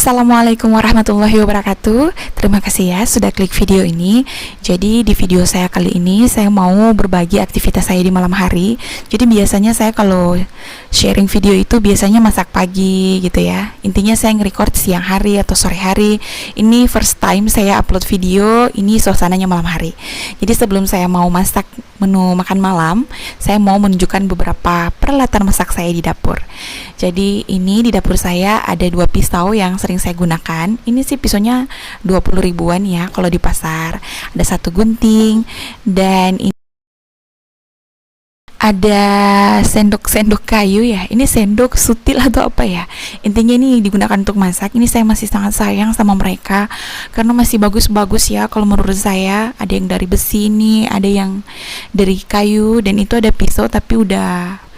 Assalamualaikum warahmatullahi wabarakatuh. Terima kasih ya sudah klik video ini. Jadi di video saya kali ini saya mau berbagi aktivitas saya di malam hari. Jadi biasanya saya kalau sharing video itu biasanya masak pagi gitu ya. Intinya saya nge-record siang hari atau sore hari. Ini first time saya upload video, ini suasananya malam hari. Jadi sebelum saya mau masak menu makan malam, saya mau menunjukkan beberapa peralatan masak saya di dapur. Jadi ini di dapur saya ada 2 pisau yang sering saya gunakan. Ini sih pisaunya 20 ribuan ya kalau di pasar. Ada 1 gunting dan ini ada sendok-sendok kayu ya. Ini sendok sutil atau apa ya. Intinya ini digunakan untuk masak. Ini saya masih sangat sayang sama mereka karena masih bagus-bagus ya kalau menurut saya. Ada yang dari besi nih, ada yang dari kayu, dan itu ada pisau tapi udah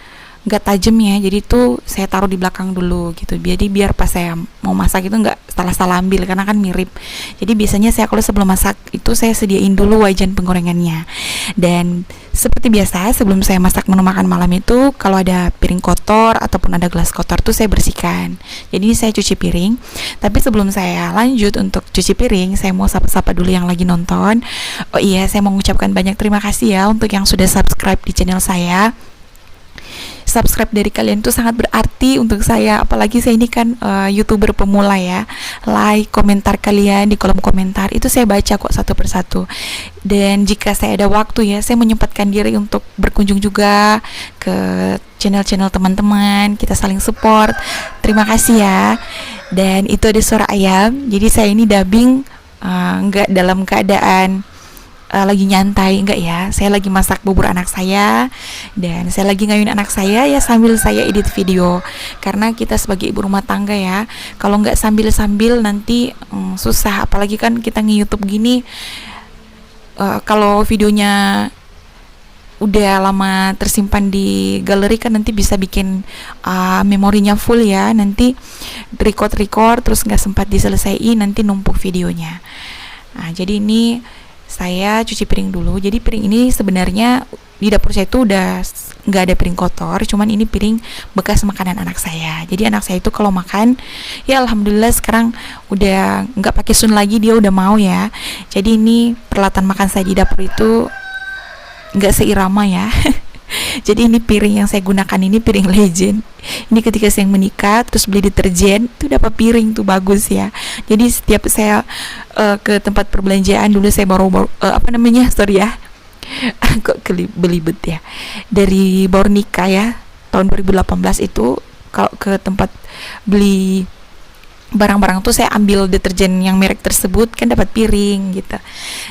nggak tajam ya, jadi itu saya taruh di belakang dulu gitu, jadi biar pas saya mau masak itu nggak salah-salah ambil karena kan mirip. Jadi biasanya saya kalau sebelum masak itu saya sediain dulu wajan penggorengannya. Dan seperti biasa sebelum saya masak menu makan malam itu, kalau ada piring kotor ataupun ada gelas kotor tuh saya bersihkan. Jadi ini saya cuci piring. Tapi sebelum saya lanjut untuk cuci piring, saya mau sapa-sapa dulu yang lagi nonton. Oh iya, saya mau mengucapkan banyak terima kasih ya untuk yang sudah subscribe di channel saya. Subscribe dari kalian itu sangat berarti untuk saya, apalagi saya ini kan YouTuber pemula ya. Like, komentar kalian di kolom komentar itu saya baca kok satu persatu. Dan jika saya ada waktu ya, saya menyempatkan diri untuk berkunjung juga ke channel-channel teman-teman, kita saling support. Terima kasih ya. Dan itu ada suara ayam, jadi saya ini dubbing nggak dalam keadaan lagi nyantai, enggak ya, saya lagi masak bubur anak saya dan saya lagi ngayuin anak saya ya sambil saya edit video, karena kita sebagai ibu rumah tangga ya, kalau nggak sambil-sambil nanti susah, apalagi kan kita nge-YouTube gini, kalau videonya udah lama tersimpan di galeri kan nanti bisa bikin memorinya full ya, nanti record terus nggak sempat diselesaiin, nanti numpuk videonya. Nah jadi ini saya cuci piring dulu. Jadi piring ini sebenarnya di dapur saya itu udah nggak ada piring kotor, cuman ini piring bekas makanan anak saya. Jadi anak saya itu kalau makan ya alhamdulillah sekarang udah nggak pakai sun lagi, dia udah mau ya. Jadi ini peralatan makan saya di dapur itu nggak seirama ya. Jadi ini piring yang saya gunakan ini piring legend. Ini ketika saya menikah terus beli deterjen itu dapat piring tuh bagus ya. Jadi setiap saya ke tempat perbelanjaan dulu saya baru kok belibet ya, dari baru nikah ya tahun 2018 itu, kalau ke tempat beli barang-barang tuh saya ambil deterjen yang merek tersebut kan dapat piring gitu.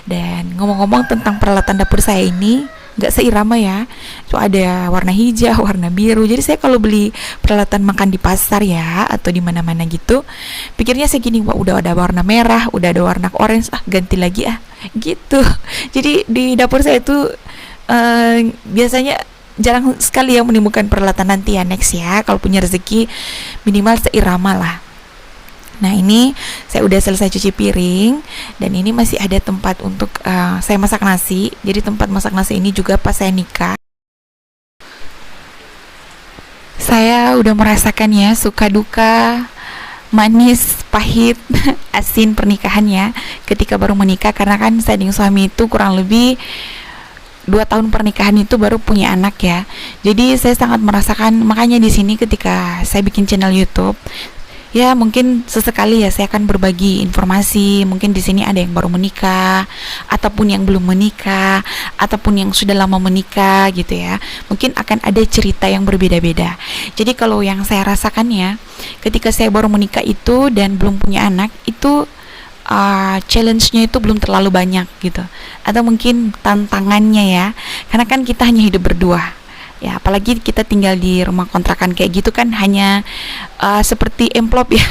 Dan ngomong-ngomong tentang peralatan dapur saya ini nggak seirama ya, itu ada warna hijau, warna biru. Jadi saya kalau beli peralatan makan di pasar ya atau di mana-mana gitu, pikirnya saya gini, wah udah ada warna merah, udah ada warna orange, ganti lagi gitu. Jadi di dapur saya itu biasanya jarang sekali yang menemukan peralatan nanti ya, next ya kalau punya rezeki minimal seirama lah. Nah ini saya udah selesai cuci piring dan ini masih ada tempat untuk saya masak nasi. Jadi tempat masak nasi ini juga pas saya nikah, saya udah merasakan ya suka duka, manis, pahit, asin pernikahannya ketika baru menikah. Karena kan saya dengan suami itu kurang lebih 2 tahun pernikahan itu baru punya anak ya. Jadi saya sangat merasakan, makanya di sini ketika saya bikin channel YouTube ya mungkin sesekali ya saya akan berbagi informasi. Mungkin di sini ada yang baru menikah ataupun yang belum menikah ataupun yang sudah lama menikah gitu ya. Mungkin akan ada cerita yang berbeda-beda. Jadi kalau yang saya rasakan ya, ketika saya baru menikah itu dan belum punya anak itu challenge-nya itu belum terlalu banyak gitu. Atau mungkin tantangannya ya. Karena kan kita hanya hidup berdua. Ya, apalagi kita tinggal di rumah kontrakan kayak gitu kan, hanya seperti amplop ya,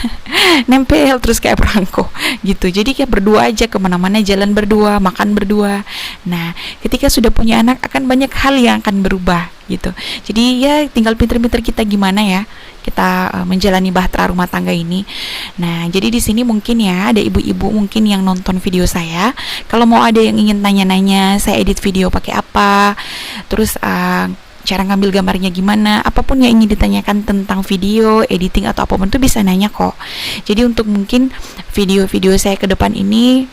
nempel terus kayak perangko gitu. Jadi kayak berdua aja, kemana-mana jalan berdua, makan berdua. Nah, ketika sudah punya anak akan banyak hal yang akan berubah gitu. Jadi ya tinggal pinter-pinter kita gimana ya kita menjalani bahtera rumah tangga ini. Nah, jadi di sini mungkin ya ada ibu-ibu mungkin yang nonton video saya. Kalau mau ada yang ingin tanya-nanya, saya edit video pakai apa, terus cara ngambil gambarnya gimana, apapun yang ingin ditanyakan tentang video, editing atau apapun itu bisa nanya kok. Jadi untuk mungkin video-video saya ke depan ini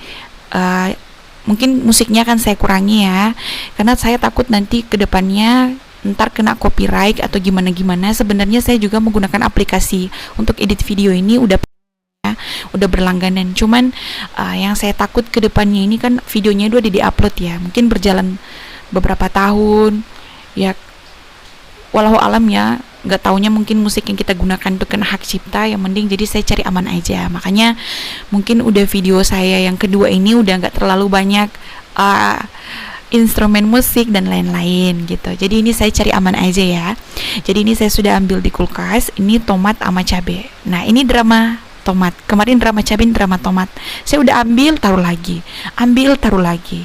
mungkin musiknya kan saya kurangi ya, karena saya takut nanti ke depannya ntar kena copyright atau gimana-gimana. Sebenarnya saya juga menggunakan aplikasi untuk edit video ini udah berlangganan, cuman yang saya takut ke depannya ini kan videonya udah di-upload ya, mungkin berjalan beberapa tahun ya, walau alam ya, nggak taunya mungkin musik yang kita gunakan itu kena hak cipta. Yang mending jadi saya cari aman aja, makanya mungkin udah video saya yang kedua ini udah nggak terlalu banyak instrumen musik dan lain-lain gitu. Jadi ini saya cari aman aja ya. Jadi ini saya sudah ambil di kulkas, ini tomat sama cabe. Nah ini drama tomat, kemarin drama cabe, drama tomat saya udah ambil taruh lagi, ambil taruh lagi.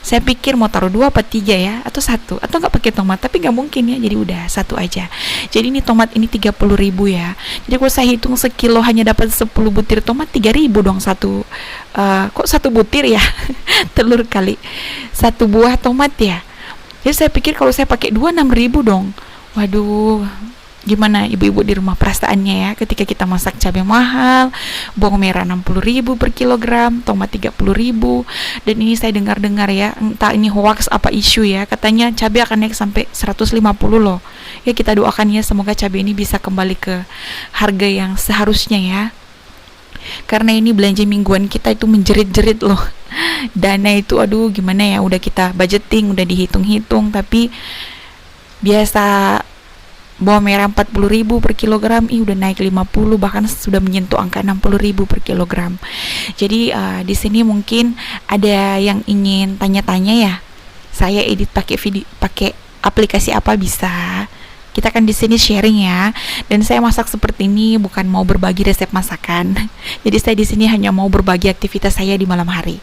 Saya pikir mau taruh 2 apa 3 ya, atau 1, atau nggak pakai tomat, tapi nggak mungkin ya, jadi udah 1 aja. Jadi ini tomat ini 30.000 ya. Jadi kalau saya hitung sekilo hanya dapat 10 butir tomat, 3.000 dong satu. Kok 1 butir ya? Telur kali 1 buah tomat ya. Jadi saya pikir kalau saya pakai 2, 6.000 dong. Waduh, gimana ibu-ibu di rumah perasaannya ya ketika kita masak cabai mahal, bawang merah 60.000 per kilogram, tomat 30.000. Dan ini saya dengar-dengar ya, entah ini hoax apa isu ya, katanya cabai akan naik sampai 150 loh. Ya kita doakan ya, semoga cabai ini bisa kembali ke harga yang seharusnya ya, karena ini belanja mingguan kita itu menjerit-jerit loh. Dana itu aduh gimana ya, udah kita budgeting, udah dihitung-hitung, tapi biasa bawang merah 40.000 per kilogram, udah naik 50, bahkan sudah menyentuh angka 60.000 per kilogram. Jadi di sini mungkin ada yang ingin tanya-tanya ya, saya edit pakai video, pakai aplikasi apa bisa? Kita kan di sini sharing ya, dan saya masak seperti ini bukan mau berbagi resep masakan. Jadi saya di sini hanya mau berbagi aktivitas saya di malam hari.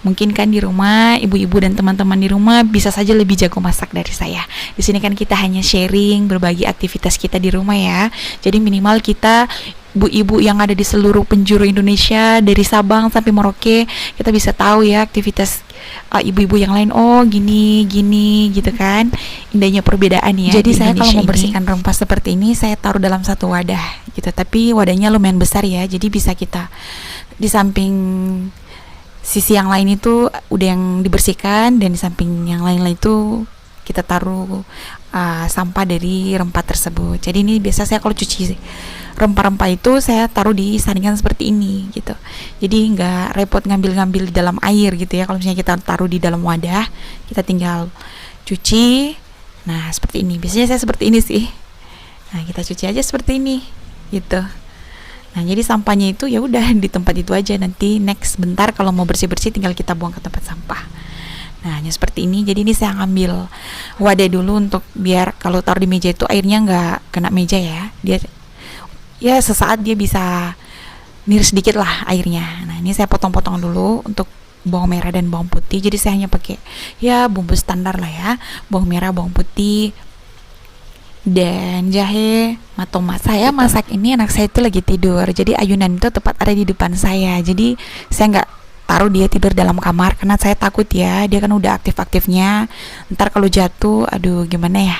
Mungkin kan di rumah ibu-ibu dan teman-teman di rumah bisa saja lebih jago masak dari saya. Di sini kan kita hanya sharing, berbagi aktivitas kita di rumah ya. Jadi minimal kita ibu-ibu yang ada di seluruh penjuru Indonesia dari Sabang sampai Merauke, kita bisa tahu ya aktivitas ibu-ibu yang lain. Oh gini gitu kan, indahnya perbedaan ya. Jadi saya kalau membersihkan rempah seperti ini saya taruh dalam satu wadah gitu, tapi wadahnya lumayan besar ya, jadi bisa kita di samping sisi yang lain itu udah yang dibersihkan, dan di samping yang lain itu kita taruh sampah dari rempah tersebut. Jadi ini biasa saya kalau cuci rempah-rempah itu saya taruh di saringan seperti ini gitu. Jadi nggak repot ngambil-ngambil di dalam air gitu ya. Kalau misalnya kita taruh di dalam wadah, kita tinggal cuci. Nah seperti ini. Biasanya saya seperti ini sih. Nah kita cuci aja seperti ini gitu. Nah jadi sampahnya itu ya udah di tempat itu aja. Nanti next bentar kalau mau bersih-bersih tinggal kita buang ke tempat sampah. Nah hanya seperti ini. Jadi ini saya ambil wadah dulu untuk biar kalau taruh di meja itu airnya nggak kena meja ya. Dia ya sesaat dia bisa nir sedikit lah airnya. Nah ini saya potong-potong dulu untuk bawang merah dan bawang putih. Jadi saya hanya pakai ya bumbu standar lah ya, bawang merah, bawang putih, dan jahe sama tomat. Saya masak ini anak saya itu lagi tidur, jadi ayunan itu tepat ada di depan saya. Jadi saya nggak taruh dia tidur dalam kamar karena saya takut ya, dia kan udah aktif-aktifnya, ntar kalau jatuh aduh gimana ya.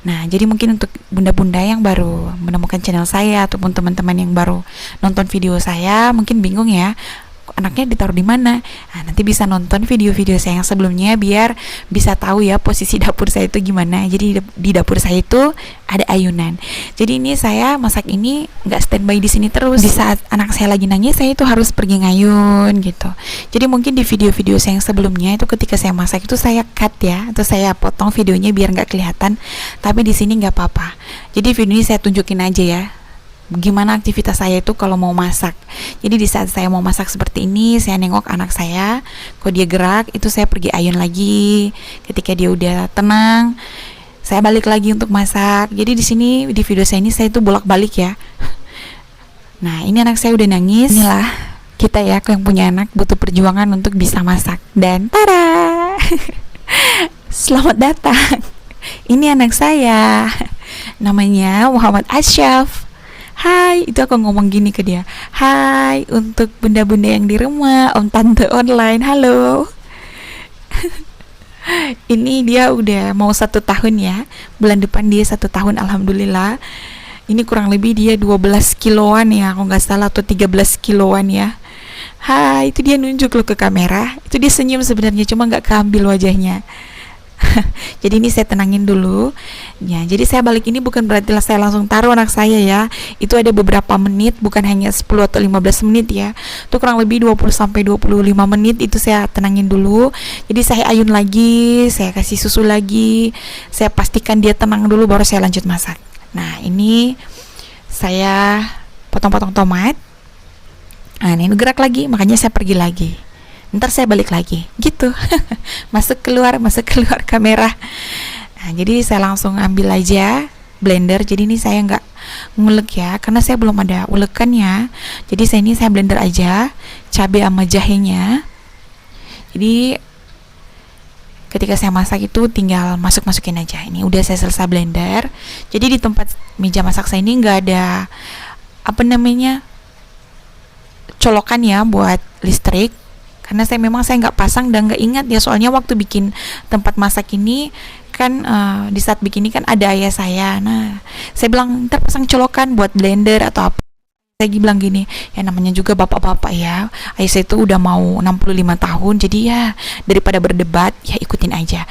Nah jadi mungkin untuk bunda-bunda yang baru menemukan channel saya ataupun teman-teman yang baru nonton video saya mungkin bingung ya, anaknya ditaruh di mana. Nah, nanti bisa nonton video-video saya yang sebelumnya biar bisa tahu ya posisi dapur saya itu gimana. Jadi di dapur saya itu ada ayunan. Jadi ini saya masak ini nggak standby di sini terus. Di saat anak saya lagi nangis, saya itu harus pergi ngayun gitu. Jadi mungkin di video-video saya yang sebelumnya itu ketika saya masak itu saya cut ya, atau saya potong videonya biar nggak kelihatan. Tapi di sini nggak apa-apa. Jadi video ini saya tunjukin aja ya, gimana aktivitas saya itu kalau mau masak. Jadi di saat saya mau masak seperti ini, saya nengok anak saya, kok dia gerak, itu saya pergi ayun lagi. Ketika dia udah tenang, saya balik lagi untuk masak. Jadi di sini di video saya ini saya itu bolak-balik ya. Nah, ini anak saya udah nangis. Inilah kita ya, yang punya anak butuh perjuangan untuk bisa masak. Dan tada. Selamat datang. Ini anak saya. Namanya Muhammad Asyaf. Hai, itu aku ngomong gini ke dia. Hai, untuk bunda-bunda yang di rumah, om tante online, halo. Ini dia udah mau 1 tahun ya. Bulan depan dia 1 tahun, alhamdulillah. Ini kurang lebih dia 12 kiloan ya, kalau nggak salah, atau 13 kiloan ya. Hai, itu dia nunjuk loh ke kamera. Itu dia senyum sebenarnya, cuma nggak keambil wajahnya. Jadi ini saya tenangin dulu ya. Jadi saya balik ini bukan berarti saya langsung taruh anak saya ya. Itu ada beberapa menit, bukan hanya 10 atau 15 menit ya. Itu kurang lebih 20 sampai 25 menit itu saya tenangin dulu. Jadi saya ayun lagi, saya kasih susu lagi, saya pastikan dia tenang dulu baru saya lanjut masak. Nah, ini saya potong-potong tomat. Nah, ini gerak lagi, makanya saya pergi lagi. Ntar saya balik lagi gitu. masuk keluar kamera. Nah, jadi saya langsung ambil aja blender. Jadi ini saya nggak ngulek ya, karena saya belum ada ulekannya. Jadi saya blender aja cabai sama jahenya. Jadi ketika saya masak itu tinggal masukin aja. Ini udah saya selesai blender. Jadi di tempat meja masak saya ini nggak ada colokan ya buat listrik, karena saya nggak pasang dan nggak ingat ya, soalnya waktu bikin tempat masak ini kan di saat bikin ini kan ada ayah saya. Nah, saya bilang ntar pasang colokan buat blender atau apa. Saya bilang gini, ya namanya juga bapak-bapak ya, ayah saya itu udah mau 65 tahun, jadi ya daripada berdebat ya ikutin aja.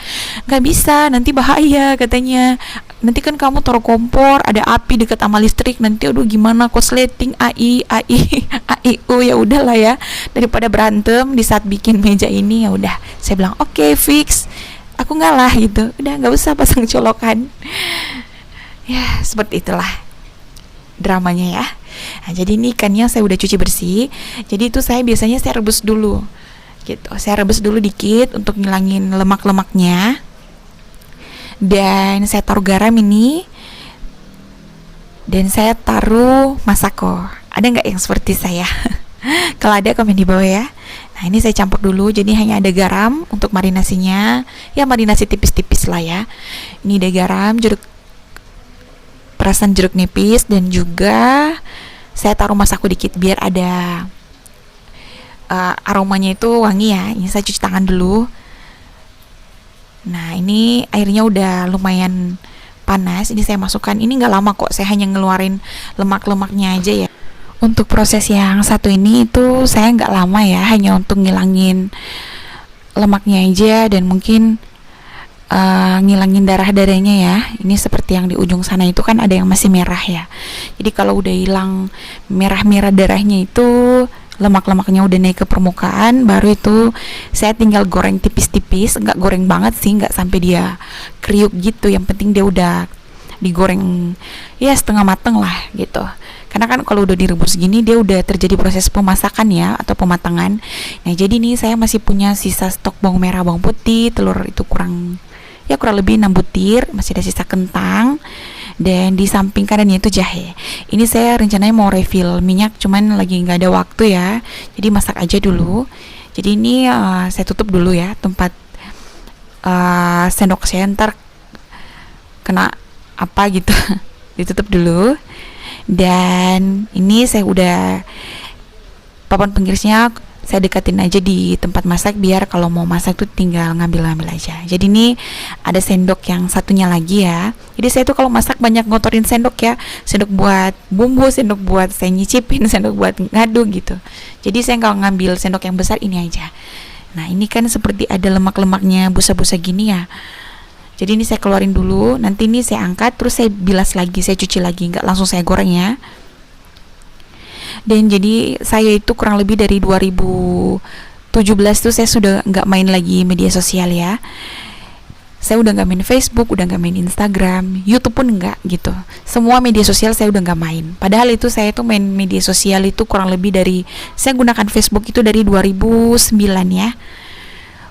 Nggak bisa, nanti bahaya katanya. Nanti kan kamu taruh kompor, ada api dekat sama listrik, nanti aduh gimana kosleting AIU. Ya udahlah ya, daripada berantem di saat bikin meja ini, ya udah saya bilang oke, fix, aku ngalah gitu, udah nggak usah pasang colokan. Ya seperti itulah dramanya ya. Nah, jadi ini ikannya saya udah cuci bersih. Jadi itu saya biasanya rebus dulu gitu, saya rebus dulu dikit untuk ngilangin lemak-lemaknya. Dan saya taruh garam ini, dan saya taruh masako. Ada nggak yang seperti saya? Kalau ada komen di bawah ya. Nah, ini saya campur dulu, jadi hanya ada garam untuk marinasinya. Ya marinasi tipis-tipis lah ya. Ini ada garam, perasan jeruk nipis, dan juga saya taruh masako dikit biar ada aromanya itu wangi ya. Ini saya cuci tangan dulu. Nah, ini airnya udah lumayan panas. Ini saya masukkan. Ini nggak lama kok, saya hanya ngeluarin lemak-lemaknya aja ya. Untuk proses yang satu ini itu saya nggak lama ya, hanya untuk ngilangin lemaknya aja, dan mungkin ngilangin darah-darahnya ya. Ini seperti yang di ujung sana itu kan ada yang masih merah ya. Jadi kalau udah hilang merah-merah darahnya itu, lemak-lemaknya udah naik ke permukaan, baru itu saya tinggal goreng tipis-tipis. Nggak goreng banget sih, nggak sampai dia kriuk gitu, yang penting dia udah digoreng ya setengah mateng lah gitu. Karena kan kalau udah direbus gini dia udah terjadi proses pemasakan ya, atau pematangan. Nah, jadi nih saya masih punya sisa stok bawang merah, bawang putih, telur itu kurang lebih 6 butir, masih ada sisa kentang, dan di samping kanannya itu jahe. Ini saya rencananya mau refill minyak, cuman lagi nggak ada waktu ya, jadi masak aja dulu. Jadi ini saya tutup dulu ya tempat sendok saya, ntar kena apa gitu. Ditutup dulu. Dan ini saya udah papan penggirisnya saya dekatin aja di tempat masak, biar kalau mau masak tuh tinggal ngambil aja. Jadi ini ada sendok yang satunya lagi ya. Jadi saya tuh kalau masak banyak ngotorin sendok ya. Sendok buat bumbu, sendok buat saya nyicipin, sendok buat ngaduk gitu. Jadi saya nggak ngambil sendok yang besar ini aja. Nah, ini kan seperti ada lemak-lemaknya, busa-busa gini ya. Jadi ini saya keluarin dulu, nanti ini saya angkat, terus saya bilas lagi, saya cuci lagi, nggak langsung saya goreng ya. Dan jadi saya itu kurang lebih dari 2017 tuh saya sudah nggak main lagi media sosial ya. Saya udah nggak main Facebook, udah nggak main Instagram, YouTube pun nggak gitu. Semua media sosial saya udah nggak main. Padahal itu saya tuh main media sosial itu kurang lebih dari, saya gunakan Facebook itu dari 2009 ya.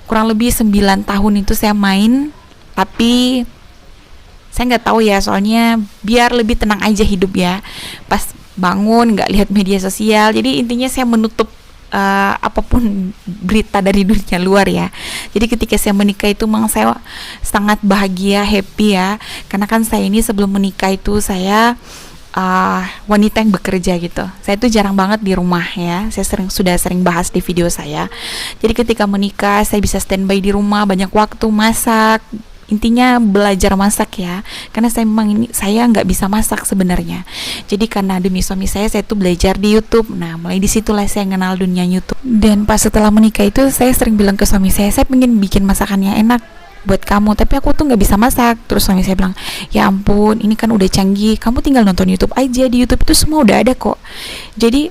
Kurang lebih 9 tahun itu saya main, tapi saya nggak tahu ya, soalnya biar lebih tenang aja hidup ya. Pas bangun nggak lihat media sosial, jadi intinya saya menutup apapun berita dari dunia luar ya. Jadi ketika saya menikah itu memang saya sangat bahagia, happy ya, karena kan saya ini sebelum menikah itu saya wanita yang bekerja gitu. Saya tuh jarang banget di rumah ya. Saya sudah sering bahas di video saya. Jadi ketika menikah saya bisa standby di rumah, banyak waktu masak. Intinya belajar masak ya. Karena saya nggak bisa masak sebenarnya. Jadi karena demi suami saya tuh belajar di YouTube. Nah mulai disitulah saya kenal dunia YouTube. Dan pas setelah menikah itu saya sering bilang ke suami saya pengen bikin masakan yang enak buat kamu, tapi aku tuh nggak bisa masak. Terus suami saya bilang, ya ampun, ini kan udah canggih, kamu tinggal nonton YouTube aja, di YouTube itu semua udah ada kok. Jadi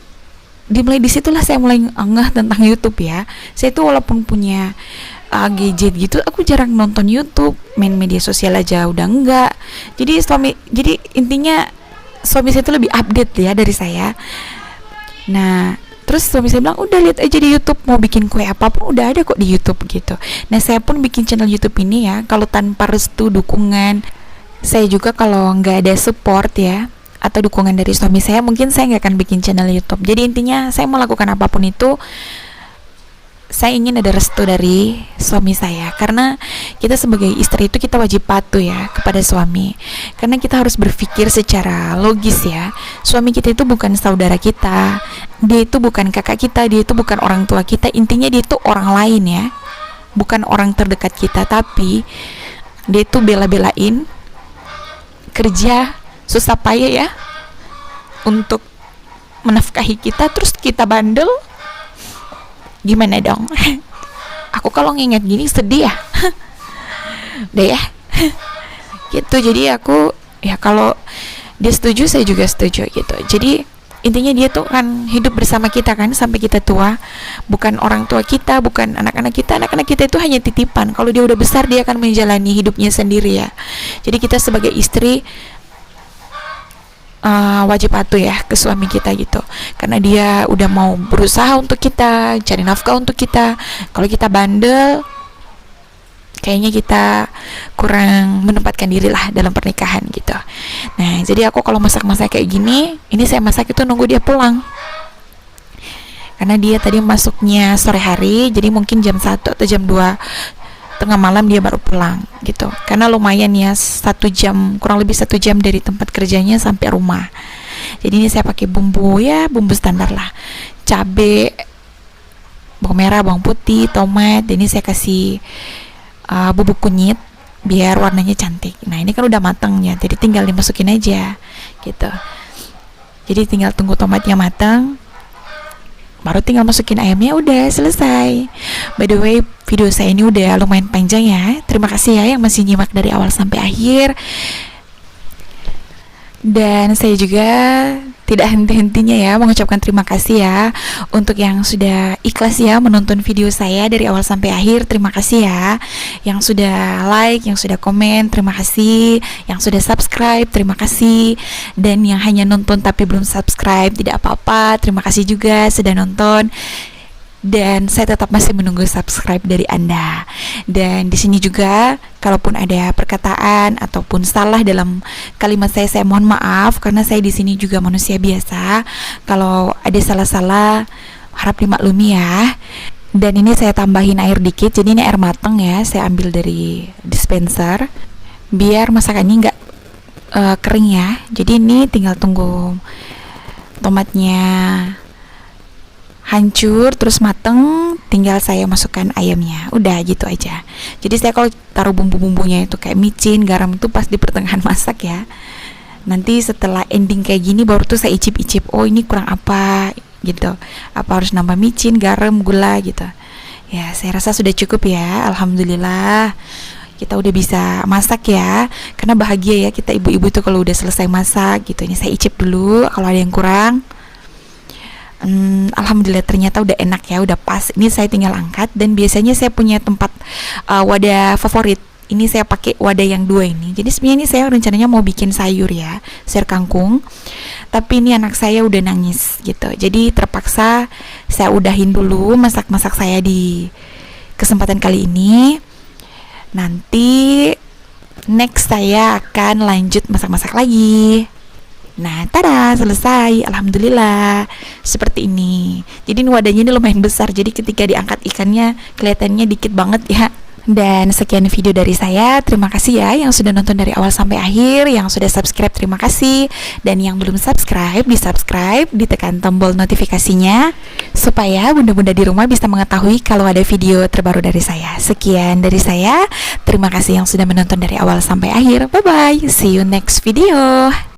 dimulai disitulah saya mulai ngeh tentang YouTube ya. Saya tuh walaupun punya gadget gitu, aku jarang nonton YouTube, main media sosial aja udah enggak. Jadi intinya suami saya tuh lebih update ya dari saya. Nah terus suami saya bilang, udah lihat aja di YouTube, mau bikin kue apapun udah ada kok di YouTube gitu. Nah saya pun bikin channel YouTube ini ya, kalau tanpa restu dukungan saya juga, kalau nggak ada support ya atau dukungan dari suami saya, mungkin saya nggak akan bikin channel YouTube. Jadi intinya saya melakukan apapun itu saya ingin ada restu dari suami saya, karena kita sebagai istri itu kita wajib patuh ya kepada suami, karena kita harus berpikir secara logis ya. Suami kita itu bukan saudara kita, dia itu bukan kakak kita, dia itu bukan orang tua kita, intinya dia itu orang lain ya, bukan orang terdekat kita, tapi dia itu bela-belain kerja susah payah ya untuk menafkahi kita, terus kita bandel. Gimana dong? Aku kalau nginget gini sedih ya. Udah ya. Gitu. Jadi aku ya kalau dia setuju saya juga setuju gitu. Jadi intinya dia tuh kan hidup bersama kita kan sampai kita tua. Bukan orang tua kita, bukan anak-anak kita. Anak-anak kita itu hanya titipan. Kalau dia udah besar dia akan menjalani hidupnya sendiri ya. Jadi kita sebagai istri wajib patuh ya ke suami kita gitu, karena dia udah mau berusaha untuk kita, cari nafkah untuk kita. Kalau kita bandel, kayaknya kita kurang menempatkan diri lah dalam pernikahan gitu. Nah jadi aku kalau masak-masak kayak gini, ini saya masak itu nunggu dia pulang, karena dia tadi masuknya sore hari, jadi mungkin jam 1 atau jam 2 tengah malam dia baru pulang gitu, karena lumayan ya 1 jam, kurang lebih 1 jam dari tempat kerjanya sampai rumah. Jadi ini saya pakai bumbu ya, bumbu standar lah, cabe, bawang merah, bawang putih, tomat. Dan ini saya kasih bubuk kunyit biar warnanya cantik. Nah ini kan udah matang ya, jadi tinggal dimasukin aja gitu. Jadi tinggal tunggu tomatnya matang, baru tinggal masukin ayamnya, udah selesai. By the way, video saya ini udah lumayan panjang ya. Terima kasih ya yang masih nyimak dari awal sampai akhir. Dan saya juga tidak henti-hentinya ya mengucapkan terima kasih ya untuk yang sudah ikhlas ya menonton video saya dari awal sampai akhir. Terima kasih ya yang sudah like, yang sudah komen, terima kasih. Yang sudah subscribe, terima kasih. Dan yang hanya nonton tapi belum subscribe, tidak apa-apa, terima kasih juga sudah nonton. Dan saya tetap masih menunggu subscribe dari Anda. Dan di sini juga kalaupun ada perkataan ataupun salah dalam kalimat saya mohon maaf, karena saya di sini juga manusia biasa. Kalau ada salah-salah harap dimaklumi ya. Dan ini saya tambahin air dikit, jadi ini air mateng ya, saya ambil dari dispenser biar masakannya nggak kering ya. Jadi ini tinggal tunggu tomatnya hancur terus mateng, tinggal saya masukkan ayamnya, udah gitu aja. Jadi saya kalau taruh bumbu-bumbunya itu kayak micin, garam itu pas di pertengahan masak ya. Nanti setelah ending kayak gini baru tuh saya icip-icip, oh ini kurang apa gitu, apa harus nambah micin, garam, gula gitu ya. Saya rasa sudah cukup ya, alhamdulillah kita udah bisa masak ya. Karena bahagia ya kita ibu-ibu tuh kalau udah selesai masak gitu. Ini saya icip dulu kalau ada yang kurang. Alhamdulillah ternyata udah enak ya, udah pas. Ini saya tinggal angkat. Dan biasanya saya punya tempat wadah favorit. Ini saya pakai wadah yang 2 ini. Jadi sebenarnya ini saya rencananya mau bikin sayur ya, sayur kangkung. Tapi ini anak saya udah nangis gitu. Jadi terpaksa saya udahin dulu masak-masak saya di kesempatan kali ini. Nanti next saya akan lanjut masak-masak lagi. Nah, tada, selesai. Alhamdulillah. Seperti ini. Jadi ini wadahnya ini lumayan besar. Jadi ketika diangkat ikannya kelihatannya dikit banget ya. Dan sekian video dari saya. Terima kasih ya yang sudah nonton dari awal sampai akhir. Yang sudah subscribe, terima kasih. Dan yang belum subscribe, di-subscribe, ditekan tombol notifikasinya supaya bunda-bunda di rumah bisa mengetahui kalau ada video terbaru dari saya. Sekian dari saya. Terima kasih yang sudah menonton dari awal sampai akhir. Bye-bye. See you next video.